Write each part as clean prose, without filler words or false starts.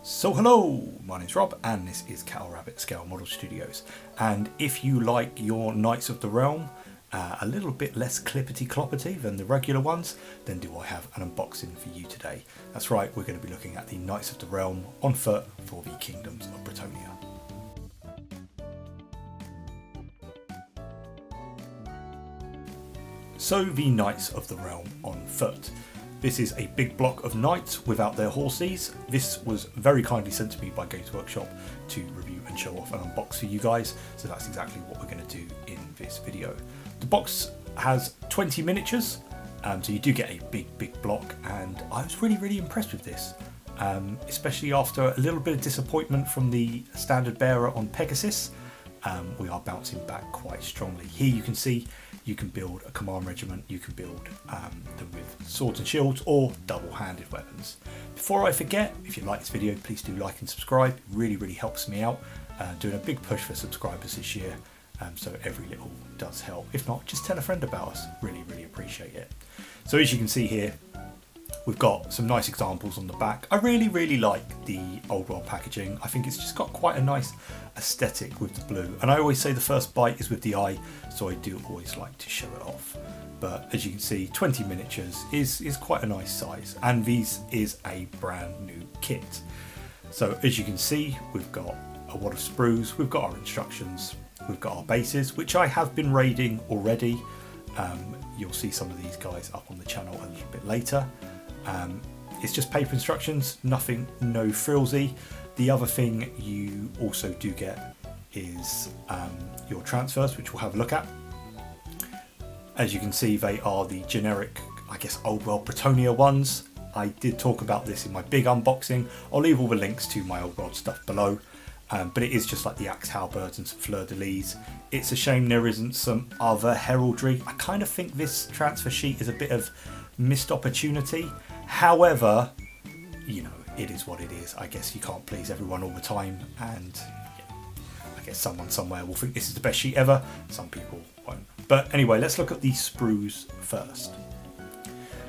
So hello, my name's Rob and this is Cattle Rabbit Scale Model Studios, and if you like your Knights of the Realm a little bit less clippity-cloppity than the regular ones, then do I have an unboxing for you today. That's right, we're going to be looking at the Knights of the Realm on foot for the Kingdoms of Bretonnia. So the Knights of the Realm on foot. This is a big block of knights without their horses. This was very kindly sent to me by Games Workshop to review and show off and unbox for you guys. So that's exactly what we're going to do in this video. The box has 20 miniatures, so you do get a big block, and I was really impressed with this. Especially after a little bit of disappointment from the standard bearer on Pegasus. We are bouncing back quite strongly. Here you can see you can build a command regiment, you can build them with swords and shields or double-handed weapons. Before I forget, if you like this video, please do like and subscribe. It really helps me out. Doing a big push for subscribers this year, so every little does help. If not, just tell a friend about us. Really appreciate it. So as you can see here, we've got some nice examples on the back. I really like the old world packaging. I think it's just got quite a nice aesthetic with the blue. And I always say the first bite is with the eye, so I do always like to show it off. But as you can see, 20 miniatures is quite a nice size. And these is a brand new kit. So as you can see, we've got a wad of sprues, we've got our instructions, we've got our bases, which I have been raiding already. You'll see some of these guys up on the channel a little bit later. It's just paper instructions, nothing, no frilsy. The other thing you also do get is your transfers, which we'll have a look at. As you can see, they are the generic, I guess, old world Bretonnia ones. I did talk about this in my big unboxing. I'll leave all the links to my old world stuff below. But it is just like the axe halberds and some fleur-de-lis. It's a shame there isn't some other heraldry. I kind of think this transfer sheet is a bit of missed opportunity. However, you know, it is what it is. I guess you can't please everyone all the time, and yeah, I guess someone somewhere will think this is the best sheet ever. Some people won't. But anyway, let's look at the sprues first.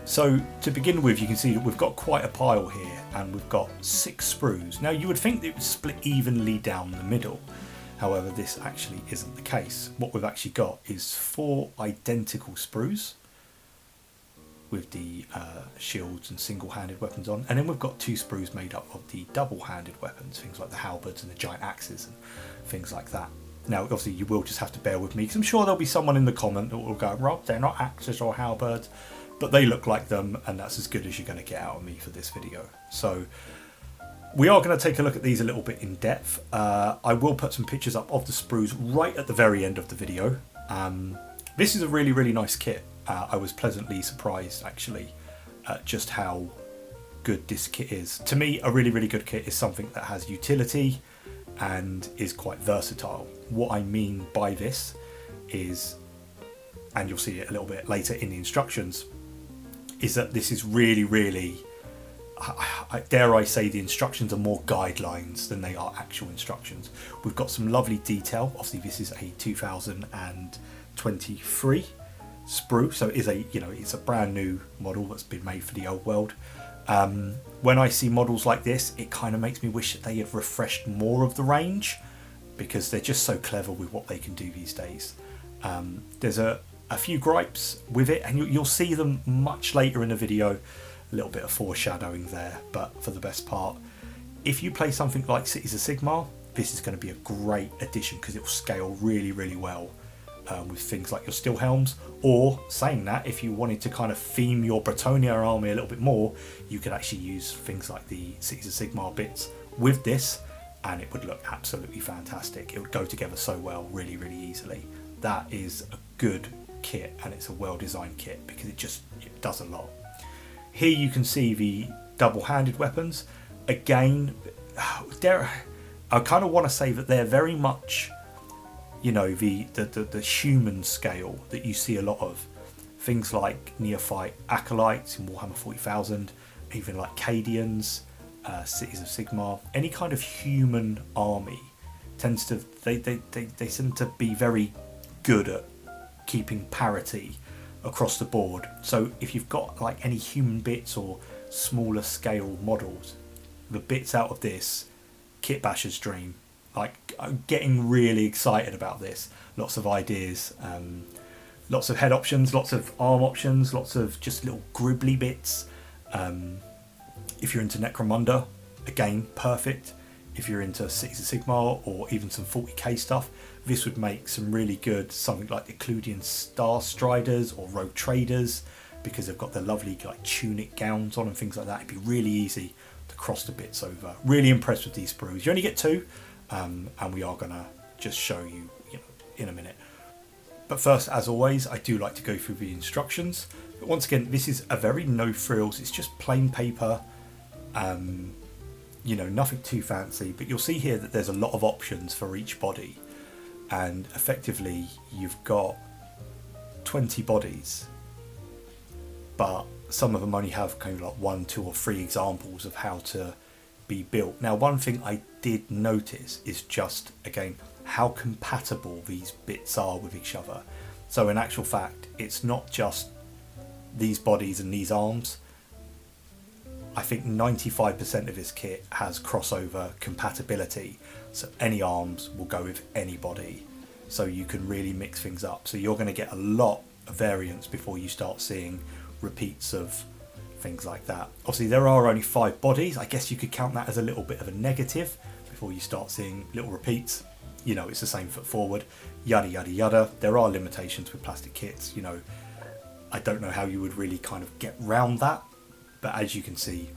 So to begin with, you can see that we've got quite a pile here, and we've got 6 sprues. Now you would think that it would split evenly down the middle. However, this actually isn't the case. What we've actually got is 4 identical sprues with the shields and single-handed weapons on, and then we've got 2 sprues made up of the double-handed weapons, things like the halberds and the giant axes and things like that. Now obviously you will just have to bear with me, because I'm sure there'll be someone in the comment that will go, Rob, they're not axes or halberds, but they look like them, and that's as good as you're going to get out of me for this video. So we are going to take a look at these a little bit in depth. I will put some pictures up of the sprues right at the very end of the video. This is a really nice kit. I was pleasantly surprised actually at just how good this kit is. To me, a really good kit is something that has utility and is quite versatile. What I mean by this is, and you'll see it a little bit later in the instructions, is that this is really, dare I say, the instructions are more guidelines than they are actual instructions. We've got some lovely detail. Obviously this is a 2023 sprue, so it is a, you know, it's a brand new model that's been made for the old world. When I see models like this, it kind of makes me wish that they have refreshed more of the range, because they're just so clever with what they can do these days. There's a few gripes with it, and you'll see them much later in the video. A little bit of foreshadowing there, but for the best part, if you play something like Cities of Sigmar, this is going to be a great addition, because it will scale really well with things like your steel helms. Or saying that, if you wanted to kind of theme your Bretonnia army a little bit more, you could actually use things like the Cities of Sigmar bits with this, and it would look absolutely fantastic. It would go together so well, really easily. That is a good kit, and it's a well-designed kit, because it does a lot. Here you can see the double-handed weapons. Again, I kind of want to say that they're very much, you know, the human scale that you see a lot of. Things like neophyte acolytes in Warhammer 40,000, even like Cadians, Cities of Sigmar. Any kind of human army tends to, they seem to be very good at keeping parity across the board. So if you've got like any human bits or smaller scale models. The bits out of this, Kitbasher's dream. Like, I'm getting really excited about this. Lots of ideas, lots of head options, lots of arm options, lots of just little gribbly bits. If you're into Necromunda, again, perfect. If you're into Cities of Sigmar or even some 40k stuff, this would make some really good, something like the Cludian Star Striders or Rogue Traders, because they've got the lovely like tunic gowns on and things like that. It'd be really easy to cross the bits over. Really impressed with these sprues. You only get 2, and we are going to just show you, in a minute. But first, as always, I do like to go through the instructions. But once again, this is a very no frills. It's just plain paper. Nothing too fancy, but you'll see here that there's a lot of options for each body, and effectively you've got 20 bodies, but some of them only have kind of like 1, 2 or 3 examples of how to be built. Now, one thing I did notice is just, again, how compatible these bits are with each other. So in actual fact, it's not just these bodies and these arms. I think 95% of this kit has crossover compatibility, so any arms will go with any body, so you can really mix things up. So you're going to get a lot of variants before you start seeing repeats of things like that. Obviously there are only 5 bodies. I guess you could count that as a little bit of a negative before you start seeing little repeats. It's the same foot forward, yada yada yada. There are limitations with plastic kits. I don't know how you would really kind of get round that. But as you can see,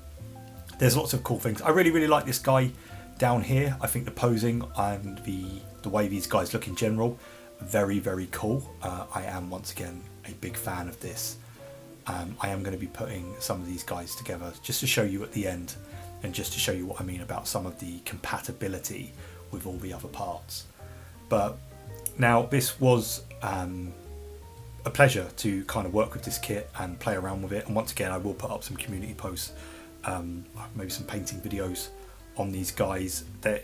there's lots of cool things. I really like this guy down here. I think the posing and the way these guys look in general, very cool. I am once again a big fan of this. I am going to be putting some of these guys together just to show you at the end, and just to show you what I mean about some of the compatibility with all the other parts. But now this was a pleasure to kind of work with this kit and play around with it, and once again I will put up some community posts, maybe some painting videos on these guys. They're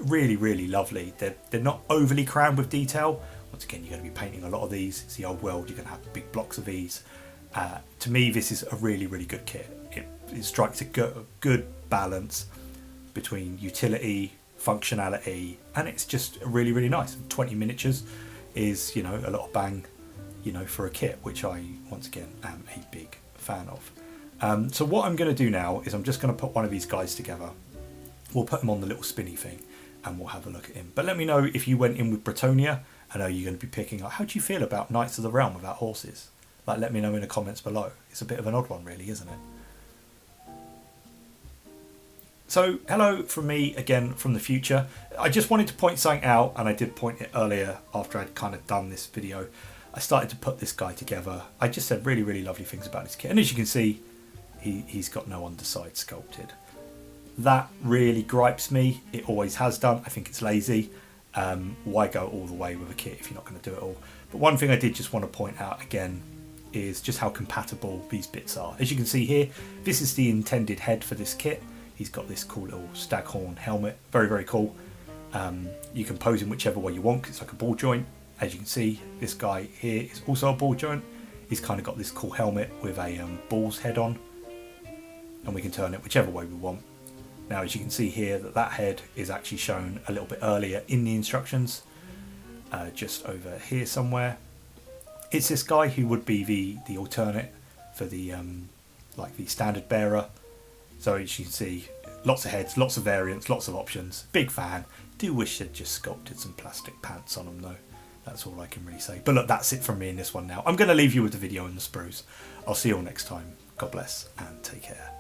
really lovely. They're not overly crammed with detail. Once again, you're going to be painting a lot of these. It's the old world, you're going to have big blocks of these. To me, this is a really good kit. It strikes a good balance between utility, functionality, and it's just really nice. 20 miniatures is, a lot of bang, for a kit, which I, once again, am a big fan of. So what I'm going to do now is I'm just going to put one of these guys together. We'll put him on the little spinny thing and we'll have a look at him. But let me know if you went in with Bretonnia. I know you're going to be picking up. How do you feel about Knights of the Realm without horses? Like, let me know in the comments below. It's a bit of an odd one, really, isn't it? So, hello from me again from the future. I just wanted to point something out, and I did point it earlier after I'd kind of done this video. I started to put this guy together. I just said really lovely things about this kit, and as you can see, he's got no underside sculpted. That really gripes me. It always has done. I think it's lazy. Why go all the way with a kit if you're not going to do it all? But one thing I did just want to point out again is just how compatible these bits are. As you can see here, this is the intended head for this kit. He's got this cool little staghorn helmet, very cool. You can pose him whichever way you want, because it's like a ball joint. As you can see, this guy here is also a ball joint. He's kind of got this cool helmet with a bull's head on, and we can turn it whichever way we want. Now, as you can see here, that head is actually shown a little bit earlier in the instructions, just over here somewhere. It's this guy who would be the alternate for the like the standard bearer. So as you can see, lots of heads, lots of variants, lots of options. Big fan. Do wish they'd just sculpted some plastic pants on them though. That's all I can really say. But look, that's it from me in this one now. I'm going to leave you with the video and the sprues. I'll see you all next time. God bless and take care.